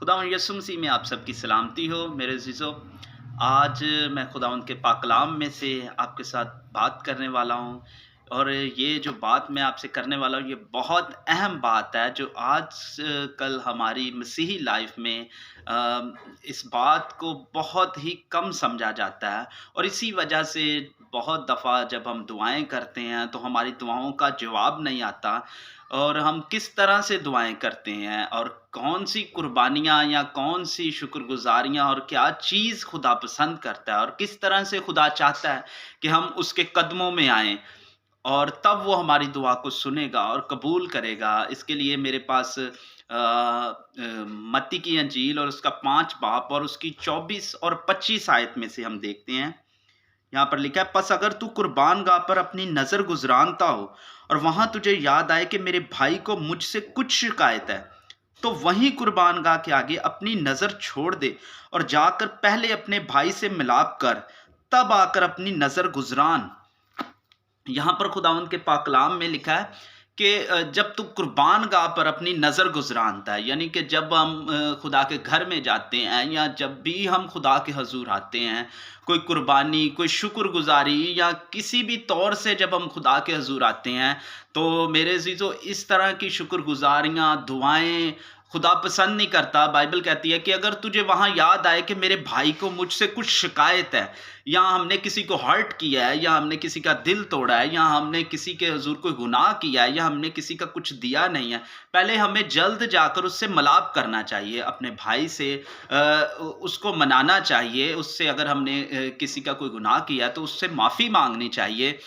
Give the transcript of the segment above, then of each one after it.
खुदावंद यीशु मसीह में आप सबकी सलामती हो मेरे अज़ीज़ों। आज मैं खुदावंद के पाक कलाम में से आपके साथ बात करने वाला हूँ और ये जो बात मैं आपसे करने वाला हूँ, ये बहुत अहम बात है जो आज कल हमारी मसीही लाइफ में अ, इस बात को बहुत ही कम समझा जाता है और इसी वजह से बहुत दफ़ा जब हम दुआएँ करते हैं, तो हमारी दुआओं का जवाब नहीं आता और हम किस तरह से दुआएँ करते हैं और कौन-सी कुर्बानियाँ या कौन-सी शुक्रगुज़ारियाँ और क्या चीज़ खुदा पसंद करता है और किस तरह से खुदा चाहता है कि हम उसके कदमों में आएँ और तब वो हमारी दुआ को सुनेगा और कबूल करेगा। इसके लिए मेरे पास मत्ती की अंजील और उसका 5 बाब और उसकी 24 और 25 आयत में से हम देखते हैं। यहाँ पर लिखा है, "पस अगर तू कुर्बान गाह पर अपनी नज़र गुज़रानता हो और वहाँ तुझे याद आए कि मेरे भाई को मुझसे कुछ शिकायत है, तो वहीं कुर्बान गाह के आगे अपनी नज़र छोड़ दे और जाकर पहले अपने भाई से मिलाप कर, तब आकर अपनी नज़र गुज़रान।" यहाँ पर खुदावंद के पाक कलाम में लिखा है कि जब तू कुर्बान गाह पर अपनी नज़र गुज़रानता है, यानी कि जब हम खुदा के घर में जाते हैं या जब भी हम खुदा के हज़ूर आते हैं, कोई कुर्बानी, कोई शुक्रगुज़ारी या किसी भी तौर से जब हम खुदा के हज़ूर आते हैं, तो मेरे अज़ीज़ों इस तरह की शुक्रगुज़ारियाँ, दुआएँ खुदा पसंद नहीं करता। बाइबल कहती है कि अगर तुझे वहाँ याद आए कि मेरे भाई को मुझसे कुछ शिकायत है, या हमने किसी को हर्ट किया है, या हमने किसी का दिल तोड़ा है, या हमने किसी के हुज़ूर कोई गुनाह किया है, या हमने किसी का कुछ दिया नहीं है, पहले हमें जल्द जाकर उससे मिलाप करना चाहिए, अपने भाई से उसको मनाना चाहिए। उससे अगर हमने किसी का कोई गुनाह किया है, तो उससे माफ़ी माँगनी चाहिए।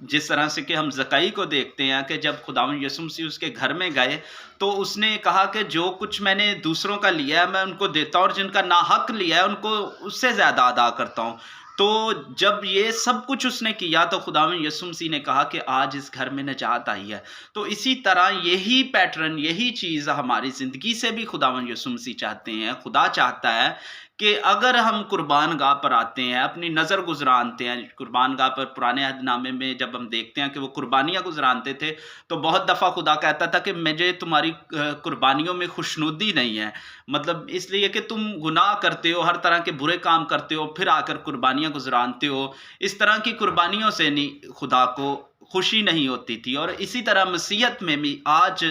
जिस तरह से कि हम ज़कई को देखते हैं कि जब खुदावंद यीशु मसीह उसके घर में गए, तो उसने कहा कि जो कुछ मैंने दूसरों का लिया है, मैं उनको देता हूँ और जिनका नाहक लिया है, उनको उससे ज़्यादा अदा करता हूँ। तो जब ये सब कुछ उसने किया, तो खुदावंद यीशु मसीह ने कहा कि आज इस घर में निजात आई है। तो इसी तरह यही पैटर्न, यही चीज़ हमारी ज़िंदगी से भी खुदावंद यीशु मसीह चाहते हैं। खुदा चाहता है कि अगर हम कुर्बान गाह पर आते हैं, अपनी नज़र गुज़रानते हैं, कुर्बान गाह पर पुराने अहदनामे में जब हम देखते हैं कि वो कुर्बानियाँ गुज़रानते थे, तो बहुत दफ़ा खुदा कहता था कि मुझे तुम्हारी कुर्बानियों में खुशनुदी नहीं है। मतलब इसलिए कि तुम गुनाह करते हो, हर तरह के बुरे काम करते हो, फिर आकर कुर्बानियाँ गुज़रानते हो। इस तरह की कुर्बानियों से नहीं खुदा को खुशी नहीं होती थी। और इसी तरह मसीहत में भी आज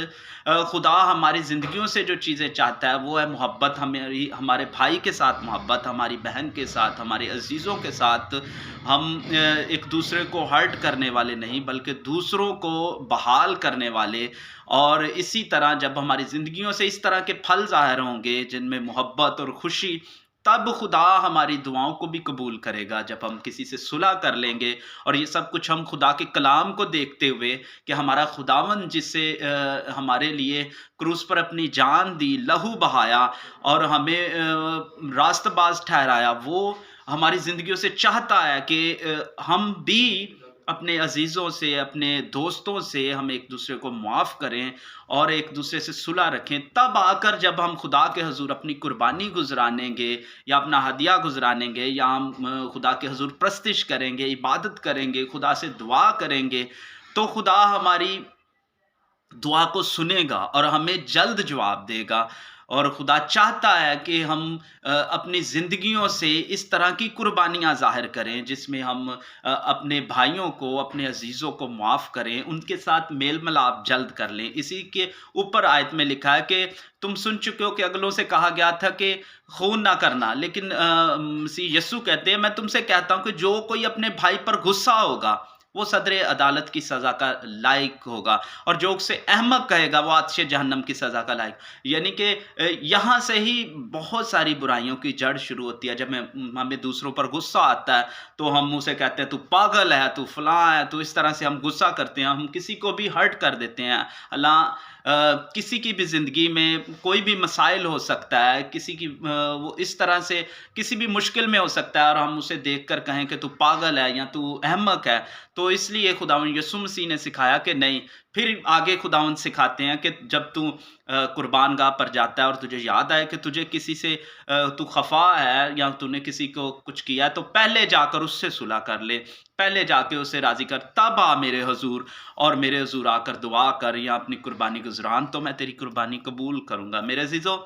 खुदा हमारी ज़िंदगियों से जो चीज़ें चाहता है, वो है मोहब्बत, हमारी हमारे भाई के साथ मोहब्बत, हमारी बहन के साथ, हमारे अज़ीज़ों के साथ। हम एक दूसरे को हर्ट करने वाले नहीं, बल्कि दूसरों को बहाल करने वाले। और इसी तरह जब हमारी ज़िंदगियों से इस तरह के फल ज़ाहिर होंगे, जिनमें मोहब्बत और खुशी, तब खुदा हमारी दुआओं को भी कबूल करेगा। जब हम किसी से सुलह कर लेंगे, और ये सब कुछ हम खुदा के कलाम को देखते हुए कि हमारा खुदावंद जिससे हमारे लिए क्रूस पर अपनी जान दी, लहू बहाया और हमें रास्तबाज़ ठहराया, वो हमारी ज़िंदगियों से चाहता है कि हम भी अपने अज़ीज़ों से, अपने दोस्तों से हम एक-दूसरे को माफ़ करें और एक-दूसरे से सुलह रखें। तब आकर जब हम खुदा के हज़ूर अपनी कुर्बानी गुज़रानेंगे या अपना हदिया गुज़रानेंगे, या हम खुदा के हज़ूर प्रस्तिश करेंगे, इबादत करेंगे, खुदा से दुआ करेंगे, तो खुदा हमारी दुआ को सुनेगा और हमें जल्द जवाब देगा। और खुदा चाहता है कि हम अपनी ज़िंदगियों से इस तरह की कुर्बानियाँ ज़ाहिर करें, जिसमें हम अपने भाइयों को, अपने अज़ीज़ों को माफ़ करें, उनके साथ मेल-मिलाप जल्द कर लें। इसी के ऊपर आयत में लिखा है कि तुम सुन चुके हो कि अगलों से कहा गया था कि खून ना करना, लेकिन मसीह यीशु कहते हैं, मैं तुमसे कहता हूँ कि जो कोई अपने भाई पर गुस्सा होगा, वो सदरे अदालत की सज़ा का लायक होगा, और जो उससे अहमक कहेगा, वो आतिश जहन्नम की सज़ा का लायक। यानी कि यहाँ से ही बहुत सारी बुराइयों की जड़ शुरू होती है। जब हमें दूसरों पर गुस्सा आता है, तो हम उसे कहते हैं तू पागल है, तू फलां है, तो इस तरह से हम गुस्सा करते हैं, हम किसी को भी हर्ट कर देते हैं। किसी की भी ज़िंदगी में कोई भी मसाइल हो सकता है, किसी की वो इस तरह से किसी भी मुश्किल में हो सकता है, और हम उसे देखकर कहें कि तू पागल है या तू अहमक है। तो इसलिए खुदावंद यीशु मसीह ने सिखाया कि नहीं। फिर आगे खुदावंद सिखाते हैं कि जब तू कुर्बान गाह पर जाता है और तुझे याद आए कि तुझे किसी से तू खफ़ा है या तूने किसी को कुछ किया है, तो पहले जाकर उससे सुलह कर ले, पहले जाके उसे राज़ी कर, तब आ मेरे हुज़ूर, और मेरे हुज़ूर आकर दुआ कर या अपनी कुर्बानी गुज़रान, तो मैं तेरी कुर्बानी कबूल करूँगा। मेरे अज़ीज़ों,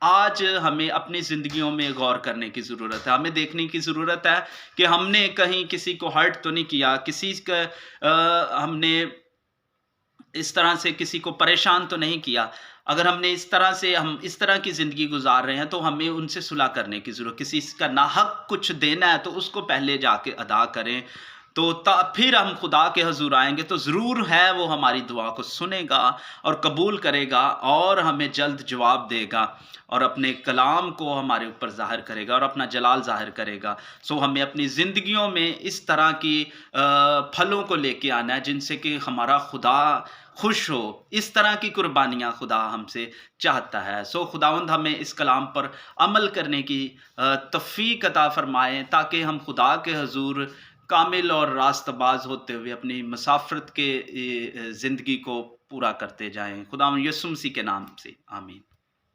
آج ہمیں اپنی زندگیوں میں غور کرنے کی ضرورت ہے، ہمیں دیکھنے کی ضرورت ہے کہ ہم نے کہیں کسی کو ہرٹ تو نہیں کیا، کسی کا ہم نے اس طرح سے کسی کو پریشان تو نہیں کیا۔ اگر ہم نے ہم اس طرح کی زندگی گزار رہے ہیں تو ہمیں ان سے صلح کرنے کی ضرورت، کسی کا ناحق کچھ دینا ہے تو اس کو پہلے جا کے ادا کریں، تو پھر ہم خدا کے حضور آئیں گے تو ضرور ہے وہ ہماری دعا کو سنے گا اور قبول کرے گا اور ہمیں جلد جواب دے گا اور اپنے کلام کو ہمارے اوپر ظاہر کرے گا اور اپنا جلال ظاہر کرے گا۔ سو ہمیں اپنی زندگیوں میں اس طرح کی پھلوں کو لے کے آنا ہے جن سے کہ ہمارا خدا خوش ہو، اس طرح کی قربانیاں خدا ہم سے چاہتا ہے۔ سو خداوند ہمیں اس کلام پر عمل کرنے کی توفیق عطا فرمائے تاکہ ہم خدا کے حضور کامل اور راست باز ہوتے ہوئے اپنی مسافرت کے زندگی کو پورا کرتے جائیں۔ خداوند یسوع مسیح کے نام سے آمین۔